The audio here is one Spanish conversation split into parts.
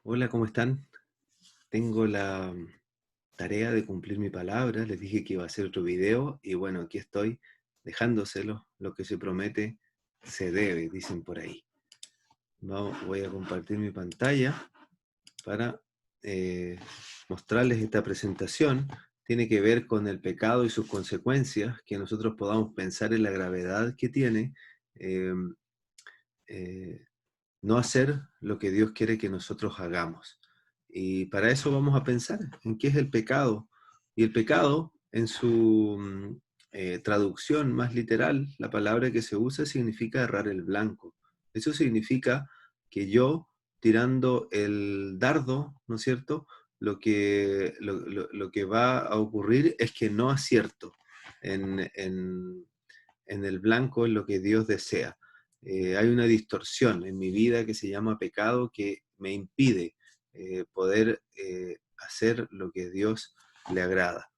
Hola, ¿cómo están? Tengo la tarea de cumplir mi palabra. Les dije que iba a hacer otro video y bueno, aquí estoy dejándoselo. Lo que se promete se debe, dicen por ahí. Voy a compartir mi pantalla para eh, mostrarles esta presentación. Tiene que ver con el pecado y sus consecuencias, que nosotros podamos pensar en la gravedad que tiene eh, eh, no hacer lo que Dios quiere que nosotros hagamos. Y para eso vamos a pensar en qué es el pecado. Y el pecado, en su traducción más literal, la palabra que se usa significa errar el blanco. Eso significa que yo, tirando el dardo, ¿no es cierto? Lo que va a ocurrir es que no acierto en el blanco, en lo que Dios desea. Hay una distorsión en mi vida que se llama pecado que me impide poder hacer lo que Dios le agrada.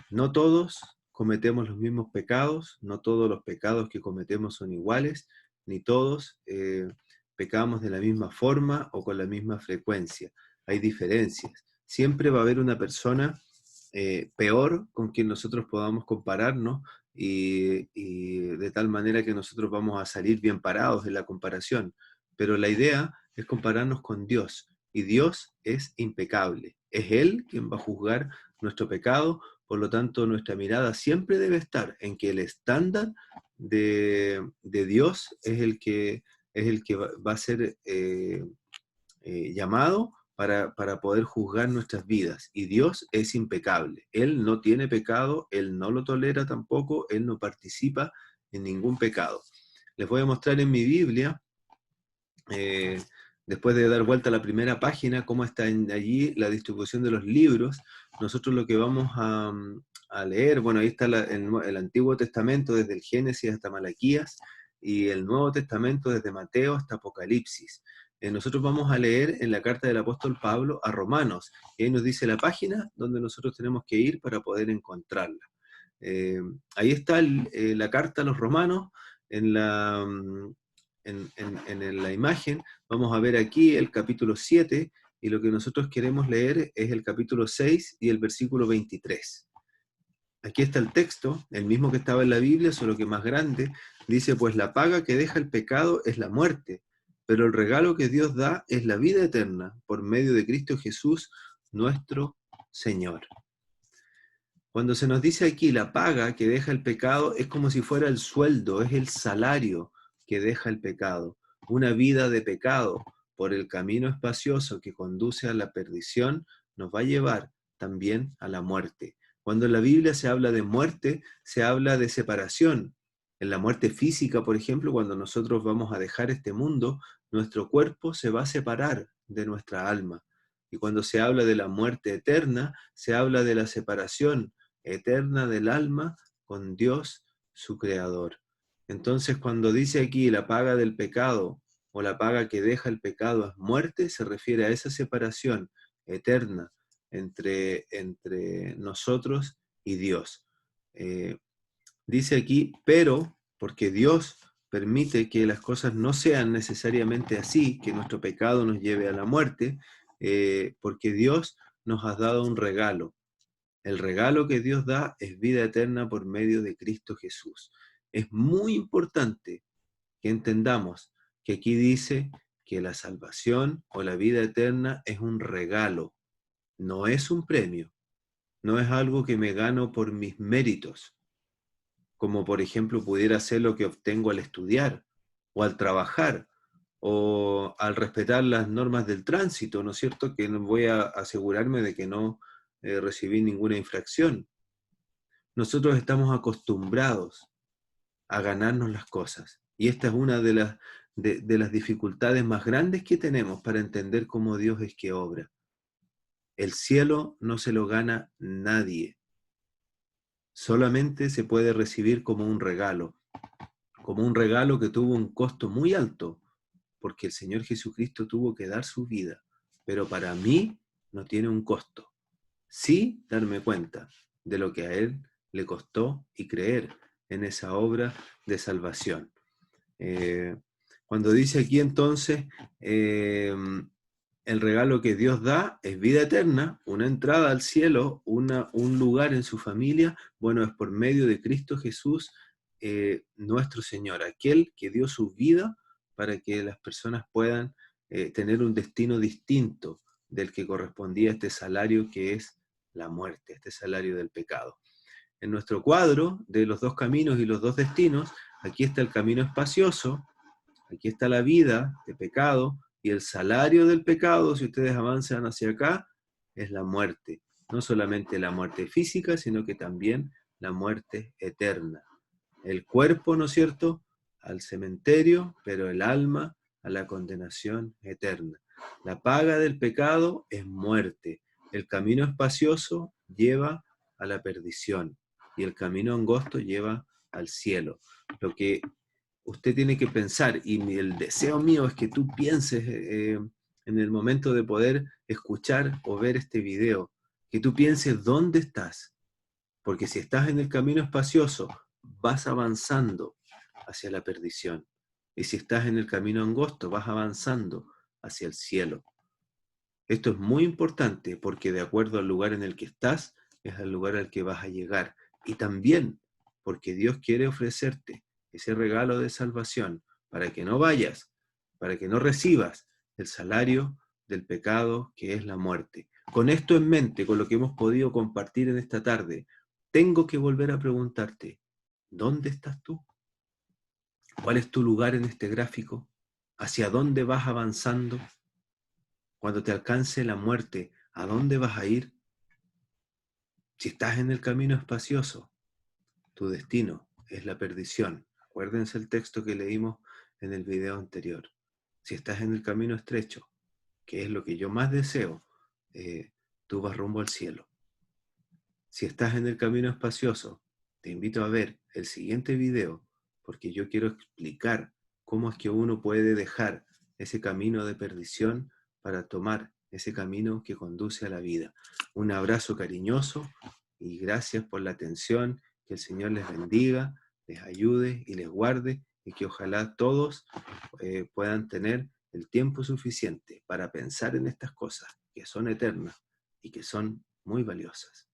No todos cometemos los mismos pecados, no todos los pecados que cometemos son iguales, ni todos pecamos de la misma forma o con la misma frecuencia. Hay diferencias. Siempre va a haber una persona peor con quien nosotros podamos compararnos y de tal manera que nosotros vamos a salir bien parados en la comparación. Pero la idea es compararnos con Dios y Dios es impecable. Es Él quien va a juzgar nuestro pecado, por lo tanto nuestra mirada siempre debe estar en que el estándar de Dios es el que va a ser llamado para poder juzgar nuestras vidas. Y Dios es impecable. Él no tiene pecado, Él no lo tolera tampoco, Él no participa en ningún pecado. Les voy a mostrar en mi Biblia, eh, después de dar vuelta a la primera página, cómo está allí la distribución de los libros. Nosotros lo que vamos a leer, bueno, ahí está el Antiguo Testamento desde el Génesis hasta Malaquías y el Nuevo Testamento desde Mateo hasta Apocalipsis. Nosotros vamos a leer en la carta del apóstol Pablo a Romanos, y ahí nos dice la página donde nosotros tenemos que ir para poder encontrarla. Eh, Ahí está la carta a los romanos, en la, en la imagen vamos a ver aquí el capítulo 7 y lo que nosotros queremos leer es el capítulo 6 y el versículo 23. Aquí está el texto, el mismo que estaba en la Biblia, solo que más grande. Dice, pues la paga que deja el pecado es la muerte, pero el regalo que Dios da es la vida eterna por medio de Cristo Jesús, nuestro Señor. Cuando se nos dice aquí la paga que deja el pecado, es como si fuera el sueldo, es el salario que deja el pecado. Una vida de pecado por el camino espacioso que conduce a la perdición nos va a llevar también a la muerte. Cuando en la Biblia se habla de muerte, se habla de separación. En la muerte física, por ejemplo, cuando nosotros vamos a dejar este mundo, nuestro cuerpo se va a separar de nuestra alma. Y cuando se habla de la muerte eterna, se habla de la separación eterna del alma con Dios, su creador. Entonces, cuando dice aquí la paga del pecado o la paga que deja el pecado es muerte, se refiere a esa separación eterna entre nosotros y Dios. Eh, Dice aquí, pero porque Dios permite que las cosas no sean necesariamente así, que nuestro pecado nos lleve a la muerte, porque Dios nos ha dado un regalo. El regalo que Dios da es vida eterna por medio de Cristo Jesús. Es muy importante que entendamos que aquí dice que la salvación o la vida eterna es un regalo, no es un premio, no es algo que me gano por mis méritos, como por ejemplo pudiera ser lo que obtengo al estudiar o al trabajar o al respetar las normas del tránsito, ¿no es cierto? Que no voy a asegurarme de que no recibí ninguna infracción. Nosotros estamos acostumbrados a ganarnos las cosas. Y esta es una de las dificultades más grandes que tenemos para entender cómo Dios es que obra. El cielo no se lo gana nadie. Solamente se puede recibir como un regalo que tuvo un costo muy alto, porque el Señor Jesucristo tuvo que dar su vida. Pero para mí no tiene un costo. Sí darme cuenta de lo que a Él le costó y creer en esa obra de salvación. Eh, Cuando dice aquí entonces, El regalo que Dios da es vida eterna, una entrada al cielo, un lugar en su familia. Bueno, es por medio de Cristo Jesús, nuestro Señor, aquel que dio su vida para que las personas puedan tener un destino distinto del que correspondía a este salario que es la muerte, este salario del pecado. En nuestro cuadro de los dos caminos y los dos destinos, aquí está el camino espacioso, aquí está la vida de pecado, y el salario del pecado, si ustedes avanzan hacia acá, es la muerte. No solamente la muerte física, sino que también la muerte eterna. El cuerpo, ¿no es cierto?, al cementerio, pero el alma a la condenación eterna. La paga del pecado es muerte. El camino espacioso lleva a la perdición y el camino angosto lleva al cielo. Lo que usted tiene que pensar, y el deseo mío es que tú pienses en el momento de poder escuchar o ver este video, que tú pienses dónde estás, porque si estás en el camino espacioso, vas avanzando hacia la perdición, y si estás en el camino angosto, vas avanzando hacia el cielo. Esto es muy importante porque de acuerdo al lugar en el que estás, es el lugar al que vas a llegar, y también porque Dios quiere ofrecerte ese regalo de salvación para que no vayas, para que no recibas el salario del pecado que es la muerte. Con esto en mente, con lo que hemos podido compartir en esta tarde, tengo que volver a preguntarte, ¿dónde estás tú? ¿Cuál es tu lugar en este gráfico? ¿Hacia dónde vas avanzando? Cuando te alcance la muerte, ¿a dónde vas a ir? Si estás en el camino espacioso, tu destino es la perdición. Acuérdense el texto que leímos en el video anterior. Si estás en el camino estrecho, que es lo que yo más deseo, tú vas rumbo al cielo. Si estás en el camino espacioso, te invito a ver el siguiente video, porque yo quiero explicar cómo es que uno puede dejar ese camino de perdición para tomar ese camino que conduce a la vida. Un abrazo cariñoso y gracias por la atención. Que el Señor les bendiga, les ayude y les guarde, y que ojalá todos puedan tener el tiempo suficiente para pensar en estas cosas que son eternas y que son muy valiosas.